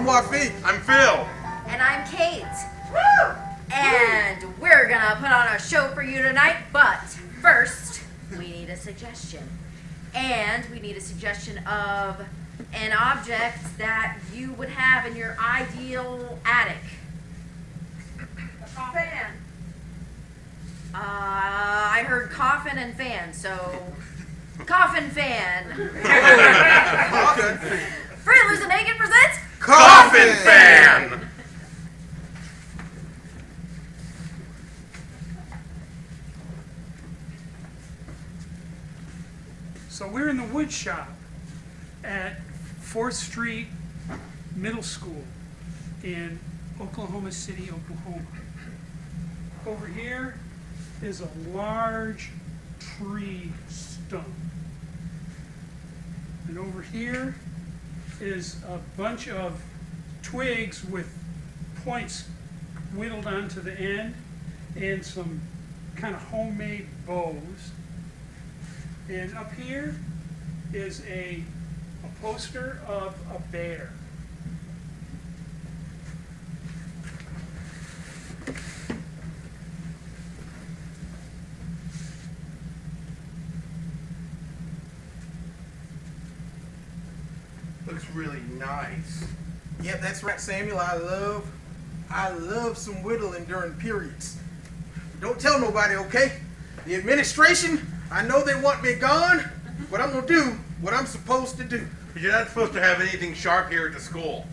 I'm Wafi. I'm Phil. And I'm Kate. Woo! And we're gonna put on a show for you tonight, but first, we need a suggestion. And we need a suggestion of an object that you would have in your ideal attic. A fan. I heard coffin and fan, so coffin fan. Friendlers and Naked presents Coffin Fan! So we're in the wood shop at 4th Street Middle School in Oklahoma City, Oklahoma. Over here is a large tree stump. And over here is a bunch of twigs with points whittled onto the end and some kind of homemade bows. And up here is a poster of a bear. Looks really nice. Yep, that's right, Samuel. I love some whittling during periods. Don't tell nobody, okay? The administration, I know they want me gone, but I'm gonna do what I'm supposed to do. But you're not supposed to have anything sharp here at the school.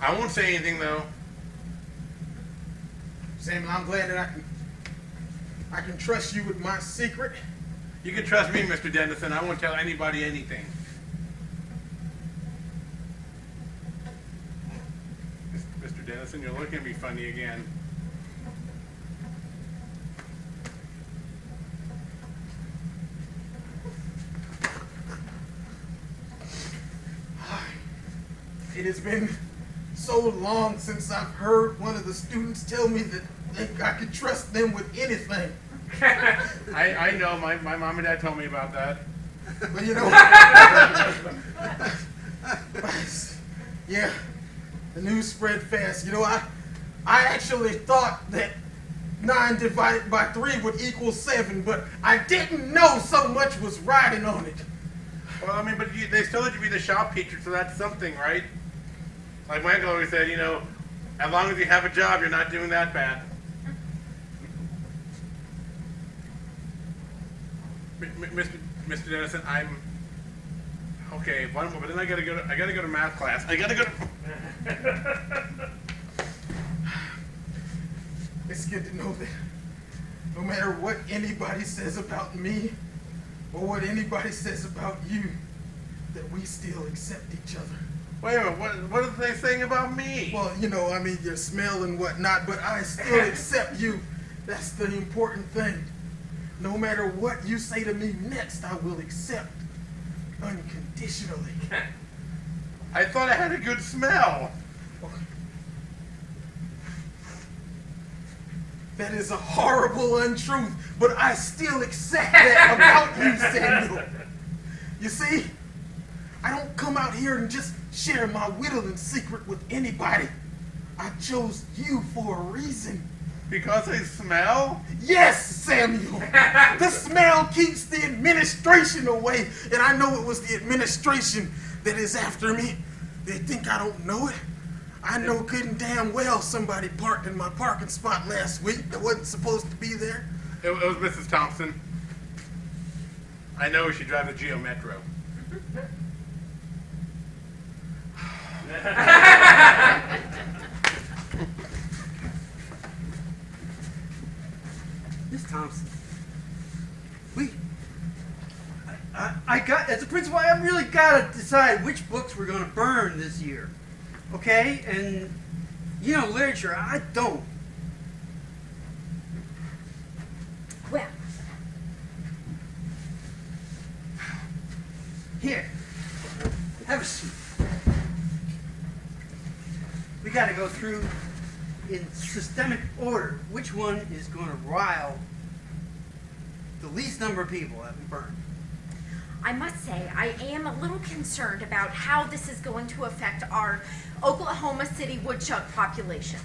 I won't say anything though. Samuel, I'm glad that I can trust you with my secret. You can trust me, Mr. Dennison. I won't tell anybody anything. Mr. Dennison, you're looking at me funny again. It has been so long since I've heard one of the students tell me that I could trust them with anything. I know. My mom and dad told me about that. But you know, yeah, the news spread fast. You know, I actually thought that 9 divided by 3 would equal 7, but I didn't know so much was riding on it. Well, I mean, but they still let you be the shop teacher, so that's something, right? Like my uncle always said, you know, as long as you have a job, you're not doing that bad. Mr. Dennison, I'm okay. One more, but then I gotta go to math class. I gotta go to. It's good to know that no matter what anybody says about me or what anybody says about you, that we still accept each other. Wait a minute, what are they saying about me? Well, you know, I mean, your smell and whatnot, but I still accept you. That's the important thing. No matter what you say to me next, I will accept unconditionally. I thought I had a good smell. That is a horrible untruth, but I still accept that about you, Samuel. You see, I don't come out here and just share my whittling secret with anybody. I chose you for a reason. Because I smell? Yes, Samuel. The smell keeps the administration away, and I know it was the administration that is after me. They think I don't know it. I know good and damn well somebody parked in my parking spot last week that wasn't supposed to be there. It was Mrs. Thompson. I know she drives a Geo Metro. Miss Thompson, I got, as a principal, I really got to decide which books we're going to burn this year. Okay? And, you know, literature, I don't. well, Here, have a seat. We got to go through in systemic order which one is going to rile the least number of people that we burn. I must say, I am a little concerned about how this is going to affect our Oklahoma City woodchuck population.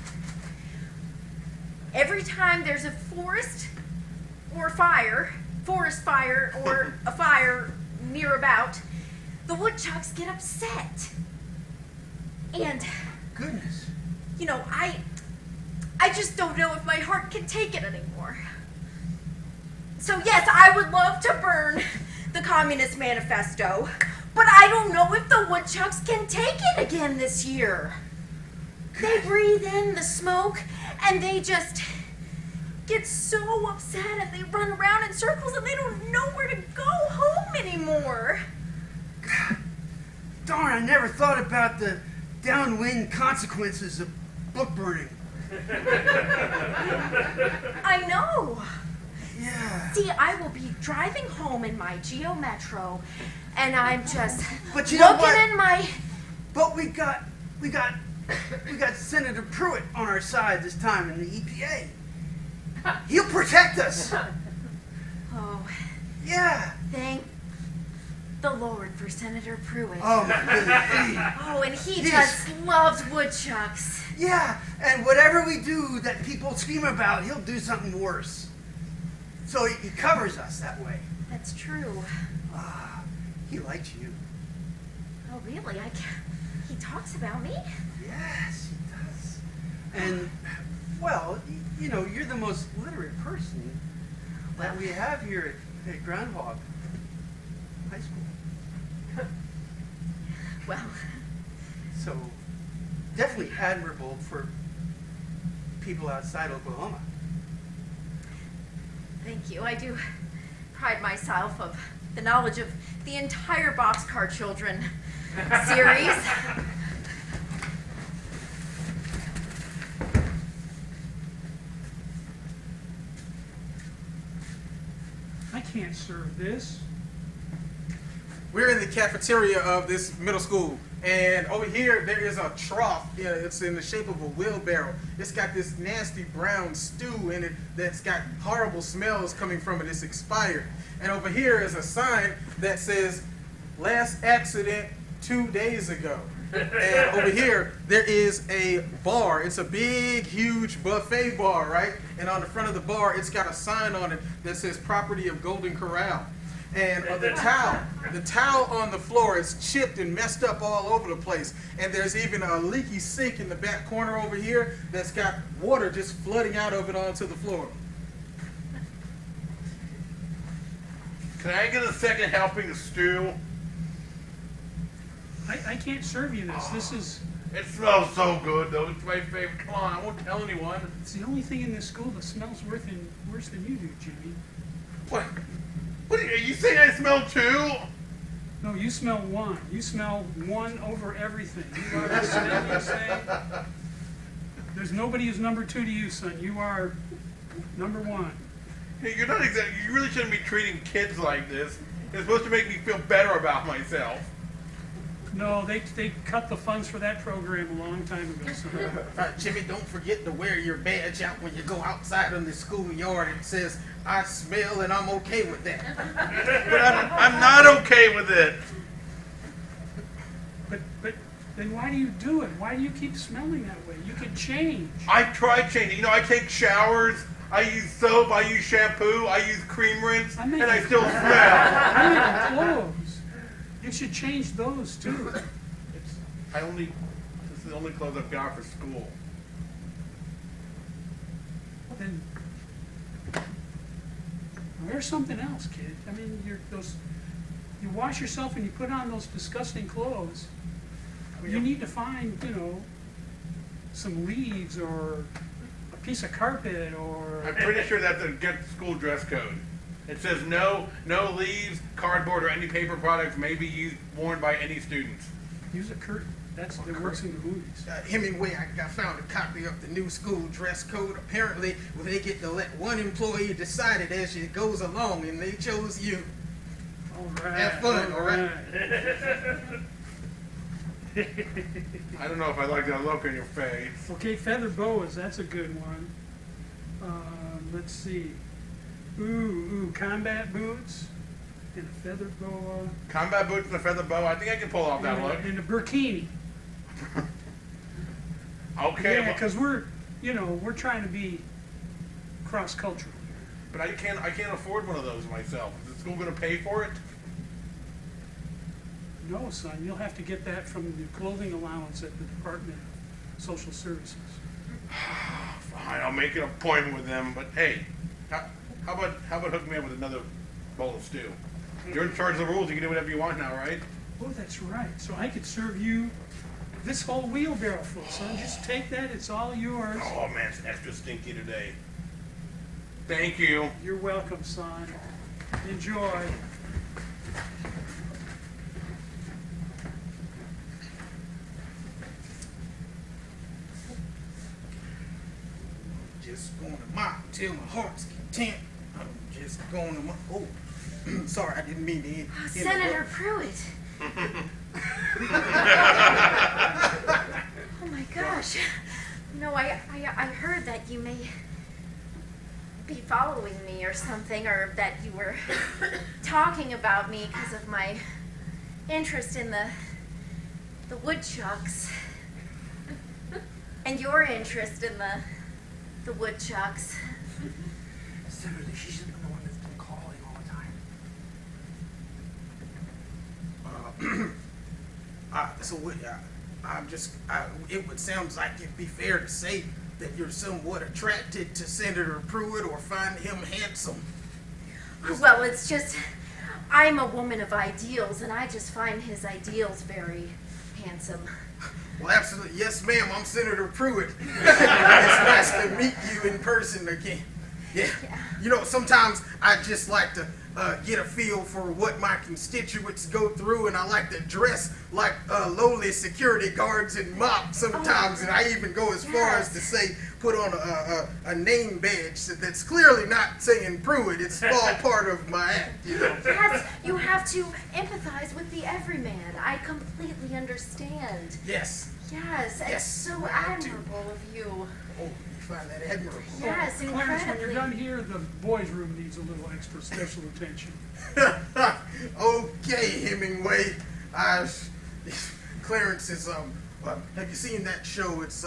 Every time there's a forest fire, or a fire near about, the woodchucks get upset. And, Goodness. you know, I just don't know if my heart can take it anymore. So yes, I would love to burn the Communist Manifesto, but I don't know if the woodchucks can take it again this year. They breathe in the smoke and they just get so upset and they run around in circles and they don't know where to go home anymore. God, darn, I never thought about the downwind consequences of book burning. I know. Yeah. See, I will be driving home in my Geo Metro and I'm just But you know looking what? in my... But we got Senator Pruitt on our side this time in the EPA. He'll protect us. Oh, Yeah. thank the Lord for Senator Pruitt. Oh my goodness. Oh, and he Yes. just loves woodchucks. Yeah, and whatever we do that people scream about, he'll do something worse. So he covers us that way. That's true. He likes you. Oh, really? He talks about me? Yes, he does. And, well, you know, you're the most literate person that we have here at Groundhog High School. Well, So, definitely admirable for people outside Oklahoma. thank you. I do pride myself of the knowledge of the entire Boxcar Children series. I can't serve this. We're in the cafeteria of this middle school, and over here there is a trough. Yeah, it's in the shape of a wheelbarrow. It's got this nasty brown stew in it that's got horrible smells coming from it. It's expired. And over here is a sign that says, "Last accident 2 days ago." And over here there is a bar. It's a big, huge buffet bar, right? And on the front of the bar, it's got a sign on it that says "Property of Golden Corral." And the towel on the floor is chipped and messed up all over the place. And there's even a leaky sink in the back corner over here that's got water just flooding out of it onto the floor. Can I get a second helping of stew? I can't serve you this. This is, It smells so good, though. It's my favorite. Come on, I won't tell anyone. it's the only thing in this school that smells worse than you do, Jimmy. What? What are you saying? I smell two? No, you smell one. You smell one over everything. You are the smelliest thing. There's nobody who's number two to you, son. You are number one. Hey, you're not exactly. You really shouldn't be treating kids like this. It's supposed to make me feel better about myself. No, they cut the funds for that program a long time ago, son. Jimmy, don't forget to wear your badge out when you go outside in the schoolyard. It says, "I smell and I'm okay with that." But I'm not okay with it. But then why do you do it? Why do you keep smelling that way? You could change. I tried changing. You know, I take showers. I use soap. I use shampoo. I use cream rinse, I make and I it- still smell. I make clothes. You should change those too. This is the only clothes I've got for school. Then wear something else, kid. I mean, you wash yourself and you put on those disgusting clothes. You need to find, some leaves or a piece of carpet or. I'm pretty sure that's against school dress code. It says no leaves, cardboard, or any paper products may be worn by any students. Use a curtain. That works in the movies. Hemingway, I found a copy of the new school dress code. Apparently, they get to let one employee decide it as it goes along, and they chose you. All right. Have fun, all right? I don't know if I like that look on your face. Okay, feather boas. That's a good one. Let's see. Ooh, combat boots and a feather boa, Combat boots and a feather bow. I think I can pull off that look. and a burkini. Okay, Yeah, well, because we're trying to be cross-cultural. but I can't afford one of those myself. Is the school going to pay for it? No, son, you'll have to get that from the clothing allowance at the Department of Social Services. Fine, I'll make an appointment with them. But hey, how about hooking me up with another bowl of stew? You're in charge of the rules. You can do whatever you want now, right? Oh, that's right. So I could serve you this whole wheelbarrow full, son. Just take that. It's all yours. Oh man, it's extra stinky today. Thank you. You're welcome, son. Enjoy. Just going to mop till my heart's content. I'm just going to mop. Oh, sorry, I didn't mean to interrupt. Senator Pruitt. Oh my gosh. No, I heard that you may be following me or something, or that you were talking about me because of my interest in the woodchucks. And your interest in the woodchucks. Senator, she's the one that's been calling all the time. So it would sound like it'd be fair to say that you're somewhat attracted to Senator Pruitt or find him handsome. Well, it's just, I'm a woman of ideals, and I just find his ideals very handsome. Well, absolutely. Yes, ma'am. I'm Senator Pruitt. It's nice to meet you in person again. Yeah. You know, sometimes I just like to get a feel for what my constituents go through, and I like to dress like lowly security guards and mop sometimes, and I even go as far as to say put on a name badge that's clearly not saying Pruitt. It's all part of my act, you know. Yes, you have to empathize with the everyman. I completely understand. Yes. Yes, it's Yes, so I do. admirable of you. Oh, you find that admirable. Yes, Clarence, when you're incredibly. done here, the boys' room needs a little extra special attention. Okay, Hemingway. Clarence is have you seen that show? It's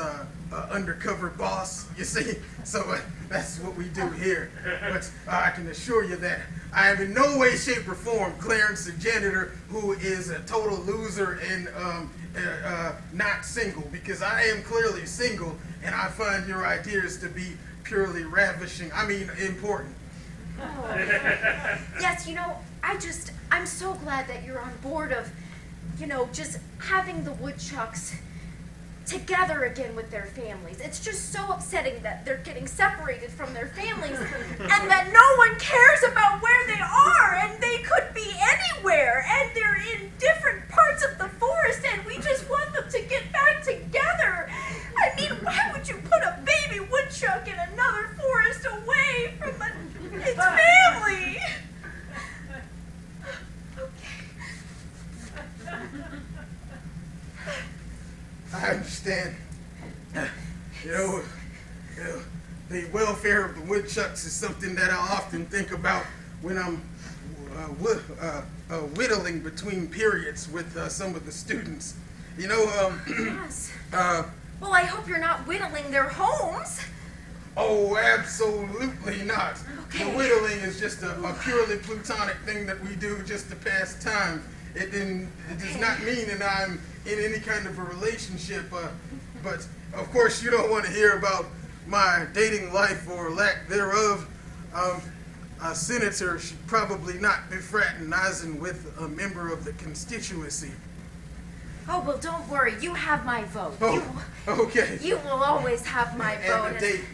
Undercover Boss. You see, so that's what we do here. But I can assure you that I am in no way, shape, or form Clarence, the janitor, who is a total loser and not single, because I am clearly single, and I find your ideas to be purely ravishing. I mean, important. Oh. Yes, I'm so glad that you're on board of, just having the woodchucks together again with their families. It's just so upsetting that they're getting separated from their families and that no one cares about where they are, and they could be anywhere, and they're in different parts of the forest, and we just want them to get back together. I mean, why would you put a baby woodchuck in another forest away from its family? I understand. The welfare of the woodchucks is something that I often think about when I'm whittling between periods with some of the students. Yes. Well, I hope you're not whittling their homes. Oh, absolutely not. Okay. The whittling is just a purely plutonic thing that we do just to pass time. It does not mean that I'm in any kind of a relationship, but of course you don't want to hear about my dating life or lack thereof. A senator should probably not be fraternizing with a member of the constituency. Oh, well, don't worry. You have my vote. Oh, okay. You will always have my vote. And a date.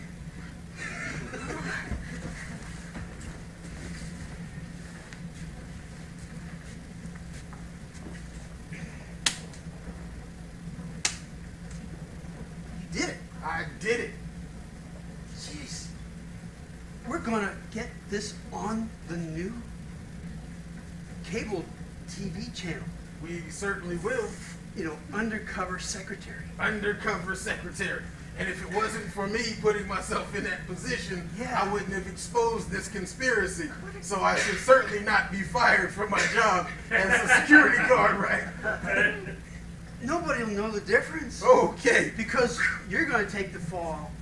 You did it. I did it. Jeez. We're gonna get this on the new cable TV channel. We certainly will. undercover secretary. Undercover secretary. And if it wasn't for me putting myself in that position, Yeah. I wouldn't have exposed this conspiracy. So I should certainly not be fired from my job as a security guard, right? Nobody will know the difference. Okay. Because you're going to take the fall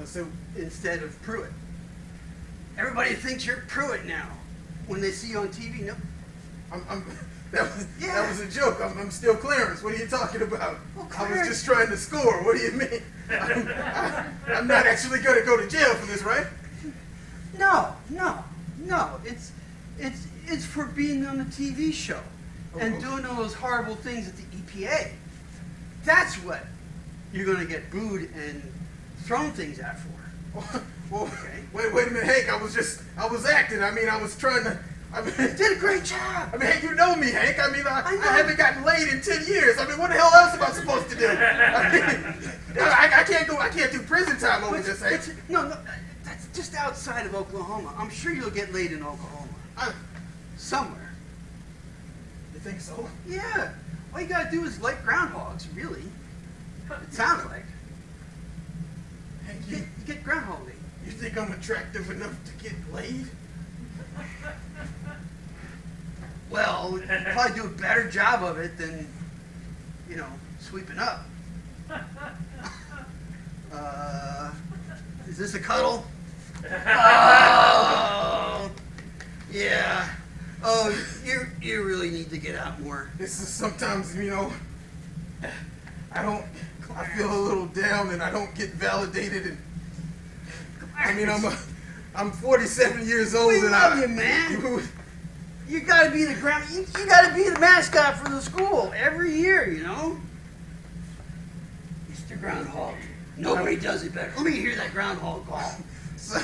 So instead of Pruitt. Everybody thinks you're Pruitt now. When they see you on TV, no. that was a joke. I'm still Clarence. What are you talking about? Well, I was Clarence- just trying to score. What do you mean? I'm not actually going to go to jail for this, right? No. It's for being on the TV show and okay. doing all those horrible things at the EPA. That's what you're going to get booed and thrown things at for. Well, Okay. wait a minute, Hank. I was acting. I mean, I was trying to. I mean, You did a great job. I mean, hey, you know me, Hank. I mean, I know. haven't gotten laid in 10 years. I mean, what the hell else am I supposed to do? I mean, I can't do prison time over this, Hank. No, that's just outside of Oklahoma. I'm sure you'll get laid in Oklahoma. Somewhere. You think so? Yeah. All you gotta do is like groundhogs, really. It sounds like. Hank, You get groundhog laid. you think I'm attractive enough to get laid? Well, you probably do a better job of it than, sweeping up. Is this a cuddle? Oh, yeah. Oh, you really need to get out more. This is sometimes, I feel a little down and I don't get validated. And I mean, I'm 47 years old We and love you, man. You gotta be the you gotta be the mascot for the school every year, Mr. Groundhog. Nobody does it better. Let me hear that groundhog call.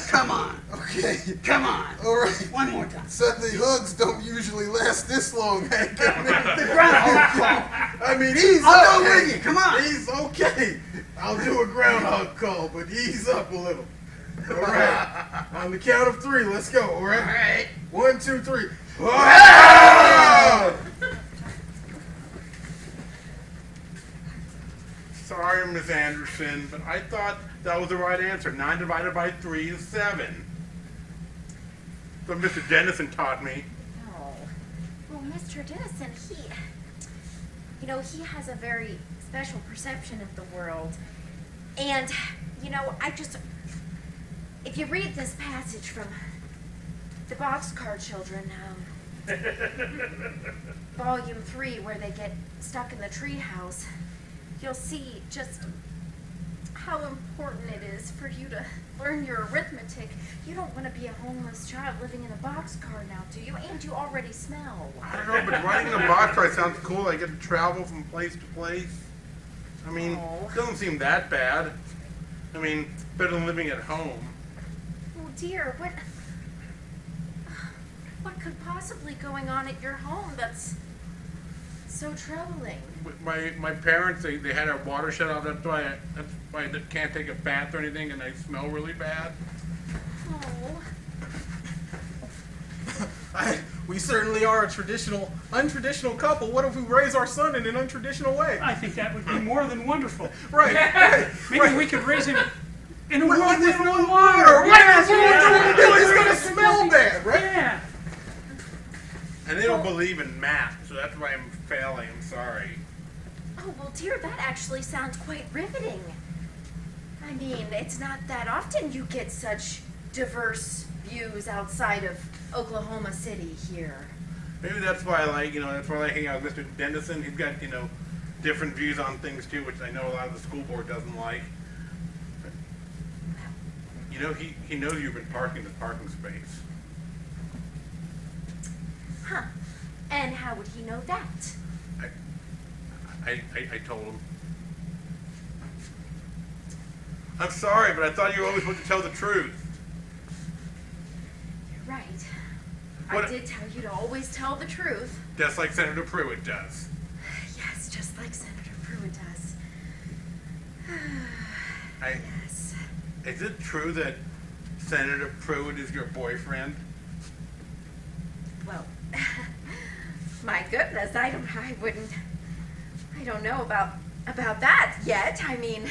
Come on. Okay. Come on. All right. One more time. Sunday hugs don't usually last this long, Hank. The groundhog call. I mean, he's I'll up. go with Hank. you. Come on. He's okay. I'll do a groundhog call, but he's up a little. All right. On the count of 3, let's go. All right. All right. 1, 2, 3. Ah! Sorry, Miss Anderson, but I thought that was the right answer. 9 divided by 3 is 7. So Mr. Dennison taught me. Oh. Well, Mr. Dennison, he has a very special perception of the world. And, if you read this passage from the Boxcar Children, Volume 3, where they get stuck in the treehouse, you'll see just how important it is for you to learn your arithmetic. You don't want to be a homeless child living in a boxcar now, do you? And you already smell. I don't know, but riding in a boxcar sounds cool. I get to travel from place to place. I mean, Oh. it doesn't seem that bad. I mean, better than living at home. Oh dear, what could possibly going on at your home that's so troubling? My parents, they had our water shut off. That's why I can't take a bath or anything, and I smell really bad. Oh. We certainly are a untraditional couple. What if we raise our son in an untraditional way? I think that would be more than wonderful. Right. Maybe we could raise him in a With world with no water. water. Right. Yes, It's going to smell bad, right? Yeah. And they don't believe in math, so that's why I'm failing. I'm sorry. Oh, well, dear, that actually sounds quite riveting. I mean, it's not that often you get such diverse views outside of Oklahoma City here. Maybe that's why I like, that's why I like hanging out with Mr. Dennison. He's got, different views on things too, which I know a lot of the school board doesn't like. But, he knows you've been parking the parking space. Huh. And how would he know that? I told him. I'm sorry, but I thought you were always supposed to tell the truth. You're right. What- I did tell you to always tell the truth. Just like Senator Pruitt does. Yes, just like Senator Pruitt does. Yes. Is it true that Senator Pruitt is your boyfriend? Well, my goodness, I don't know about that yet. I mean,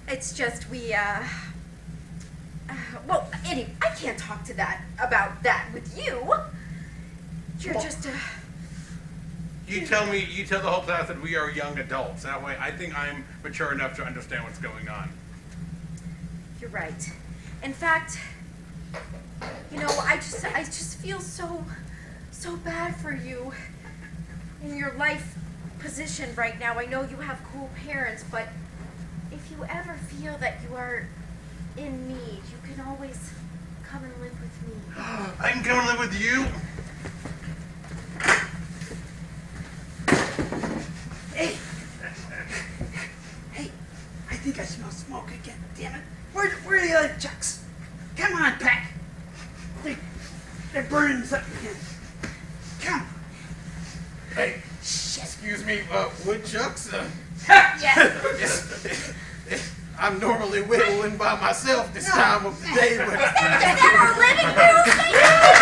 it's just well, anyway, I can't talk to about that with you. You're just You tell the whole class that we are young adults. That way, I think I'm mature enough to understand what's going on. You're right. In fact, I just feel so bad for you in your life position right now. I know you have cool parents, but if you ever feel that you are in need, you can always come and live with me. I can come and live with you? Hey! Hey, I think I smell smoke again, damn it. Where are the other chucks? Come on, Pack. They're burning something again. Come. Hey, excuse me, woodchucks? Yes. I'm normally whittling by myself this time of the day, but Is that our living room?